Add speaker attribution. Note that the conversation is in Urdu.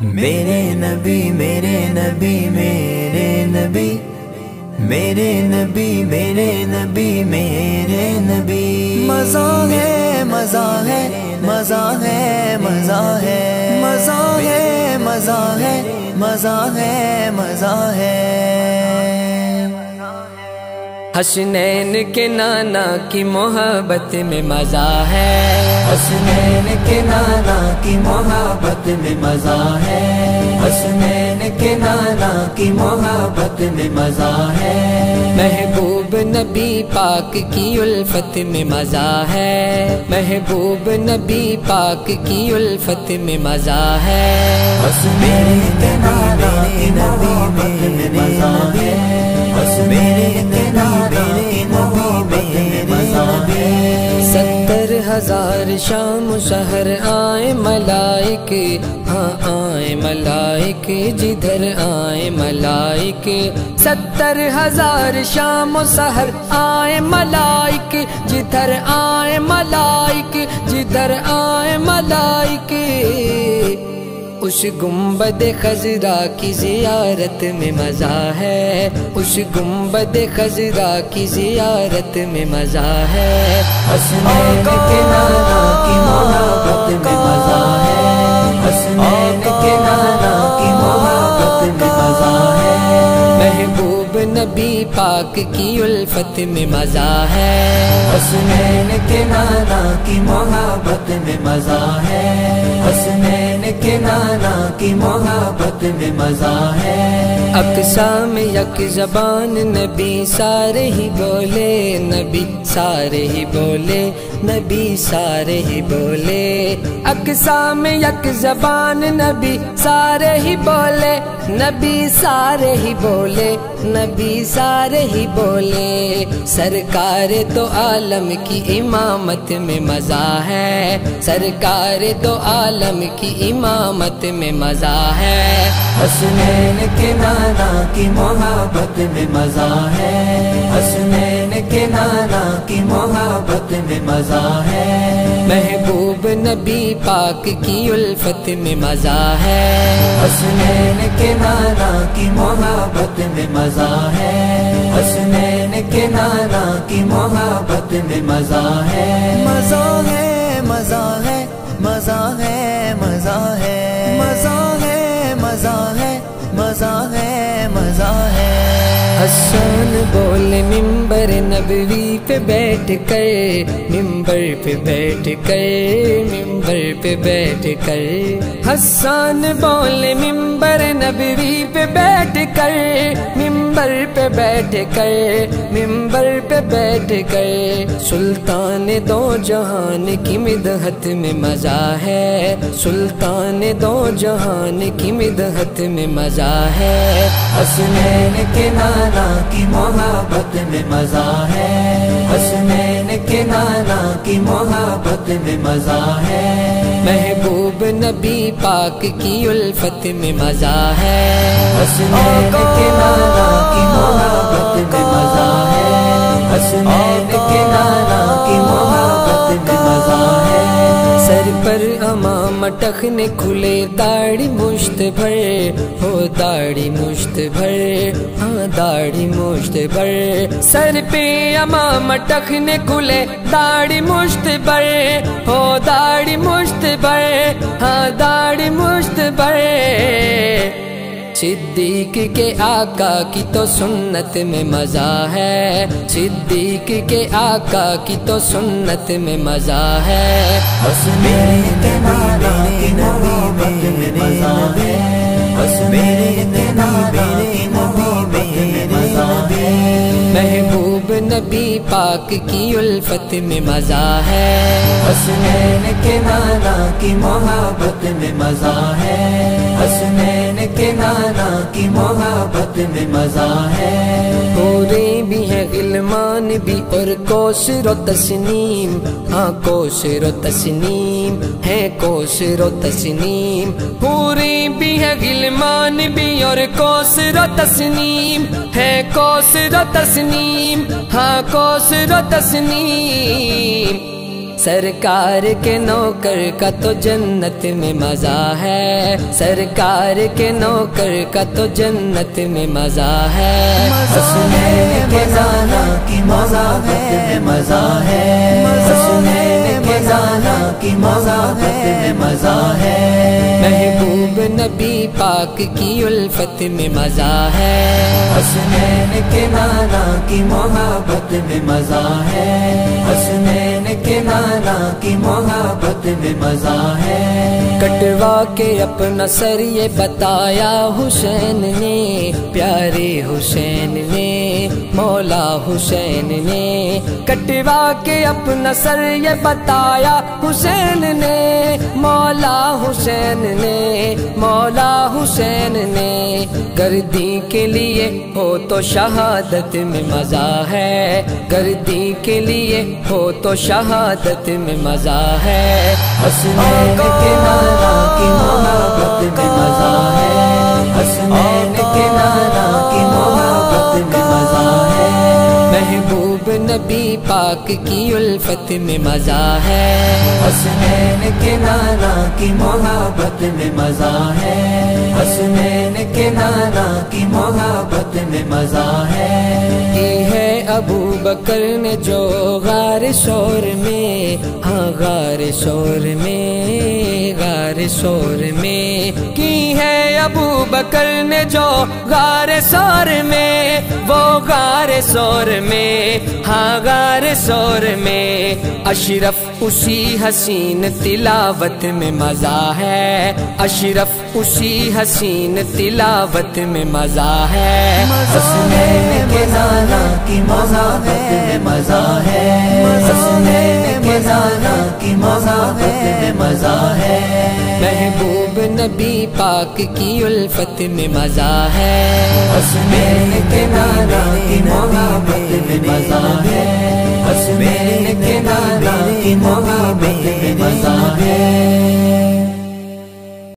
Speaker 1: میرے نبی میرے نبی میرے نبی میرے نبی میرے نبی میرے نبی مزہ ہے مزہ ہے مزہ ہے مزہ ہے مزہ ہے مزہ ہے مزہ ہے مزہ ہے
Speaker 2: حسنین کے نانا کی محبت میں مزہ ہے،
Speaker 1: حسنین کے نانا کی محبت میں مزہ ہے، حسنین کے نانا کی محبت میں مزہ ہے،
Speaker 2: محبوب نبی پاک کی الفت میں مزہ ہے، محبوب نبی پاک کی الفت میں مزہ ہے،
Speaker 1: حسنین کے نانا کی محبت میں مزہ ہے، حسنین کے نانا کی محبت میں مزہ ہے،
Speaker 2: 70,000 شام و سحر آئے ملائک، ہاں آئے ملائک جدھر آئے ملائک، 70,000 شام و سحر آئے ملائک جدھر آئے ملائک جدھر آئے ملائک، اس گنبد خضرا کی زیارت میں مزہ ہے، اس گنبد خضرا کی زیارت میں مزہ ہے،
Speaker 1: حسنین کے نانا کی محبت میں مزہ ہے، حسنین کے نانا کی محبت میں مزہ ہے،
Speaker 2: محبوب نبی پاک کی الفت میں مزہ ہے،
Speaker 1: حسنین کے نانا کی محبت میں مزہ ہے، حسنین کے نانا کی محبت میں مزہ ہے،
Speaker 2: اقصا میں یک زبان نبی سارے ہی بولے، نبی سارے ہی بولے، نبی سارے ہی بولے، اقصا میں یک زبان نبی سارے ہی بولے، نبی سارے ہی بولے، نبی سارے ہی بولے، سرکار دو عالم کی امامت میں مزہ ہے، سرکار دو عالم کی امامت میں مزہ ہے،
Speaker 1: حسنین کے نانا کی محبت میں مزہ ہے، حسنین کے نانا کی محبت میں مزہ ہے،
Speaker 2: محبوب نبی پاک کی الفت میں مزہ ہے،
Speaker 1: حسنین کے نانا کی محبت میں مزہ ہے، حسنین کے نانا کی محبت میں مزہ ہے، مزہ ہے مزہ ہے مزہ ہے مزہ ہے مزہ ہے مزہ ہے مزہ ہے مزہ ہے،
Speaker 2: حسان بولے ممبر نبوی پہ بیٹھ کر، ممبر پہ بیٹھ کر، ممبر پہ بیٹھ کر، حسان بولے ممبر نبوی پہ بیٹھ کر، ممبر پہ بیٹھ کر، ممبر پہ بیٹھ کر، سلطان دو جہان کی مدحت میں مزہ ہے، سلطان دو جہان کی مدحت میں مزہ ہے،
Speaker 1: حسنین کے نانا کی محبت میں مزہ ہے، حسنین کے نانا کی محبت میں مزہ ہے،
Speaker 2: محبوب نبی پاک کی الفت میں مزہ ہے،
Speaker 1: حسنین کے نانا کی محبت میں مزہ ہے، حسنین کے نانا کی محبت میں مزہ ہے،
Speaker 2: سر پر امام ٹخنے کھلے داڑھی مشت بھر، ہو داڑھی مشت بھر، ہاں داڑھی مشت بھر، سر پہ امام ٹخنے کھلے داڑھی مشت بھر، ہو داڑھی مشت بھر، ہاں داڑھی مشت بھر، صدیق کے آقا کی تو سنت میں مزہ ہے، صدیق کے آقا کی تو سنت میں مزہ ہے،
Speaker 1: حسنین کے نانا کی محبت میں مزہ ہے، حسنین کے نانا کی محبت میں مزہ ہے،
Speaker 2: محبوب نبی پاک کی الفت میں مزہ ہے،
Speaker 1: حسنین کے نانا کی محبت میں مزہ ہے، حسنین کے نانا کی محبت میں مزہ ہے،
Speaker 2: پورے بھی ہیں غلمان بھی اور کوثر و تسنیم، ہاں کوثر و تسنیم ہے، کوثر و تسنیم، پورے بھی ہیں غلمان بھی اور کوثر و تسنیم ہے، کوثر و تسنیم، ہاں کوثر و تسنیم، سرکار کے نوکر کا تو جنت میں مزہ ہے، سرکار کے نوکر کا تو جنت میں مزہ ہے،
Speaker 1: حسنین کے زانا کی محبت میں مزہ ہے، حسنین کے زانا کی محبت میں مزہ ہے،
Speaker 2: محبوب نبی پاک کی الفت میں مزہ ہے،
Speaker 1: حسنین کے نانا کی محبت میں مزہ ہے، حسنین کے نانا کی محبت میں مزہ ہے،
Speaker 2: کٹوا کے اپنا سر یہ بتایا حسین نے، پیارے حسین نے، مولا حسین نے، کٹوا کے اپنا سر یہ بتایا حسین نے، مولا حسین نے، مولا حسین نے، گردی کے لیے ہو تو شہادت میں مزہ ہے، گردی کے لیے ہو تو شہادت میں مزہ ہے،
Speaker 1: حسنین کے نانا کی محبت میں مزہ ہے، حسنین کے نانا کی محبت میں مزہ ہے،
Speaker 2: محبوب نبی پاک کی الفت میں مزہ ہے،
Speaker 1: حسنین کے نانا کی محبت میں مزہ ہے، حسنین کے نانا کی محبت میں مزہ ہے،
Speaker 2: یہ ہے ابو بکر نے جو غار شور میں، ہاں غار شور میں، غار شور میں کی ہے ابو بکر نے جو غار شور میں، وہ غار شور میں، ہاں غار شور میں، اشرف اسی حسین تلاوت میں مزہ ہے، اشرف اسی حسین تلاوت میں مزہ ہے،
Speaker 1: حسنین کے نانا کی محبت میں مزہ ہے، حسنین کے نانا کی محبت میں مزہ ہے،
Speaker 2: محبوب نبی پاک کی الفت میں مزہ ہے،
Speaker 1: حسنین کے نانا کی محبت میں مزہ ہے، حسنین کے نانا کی محبت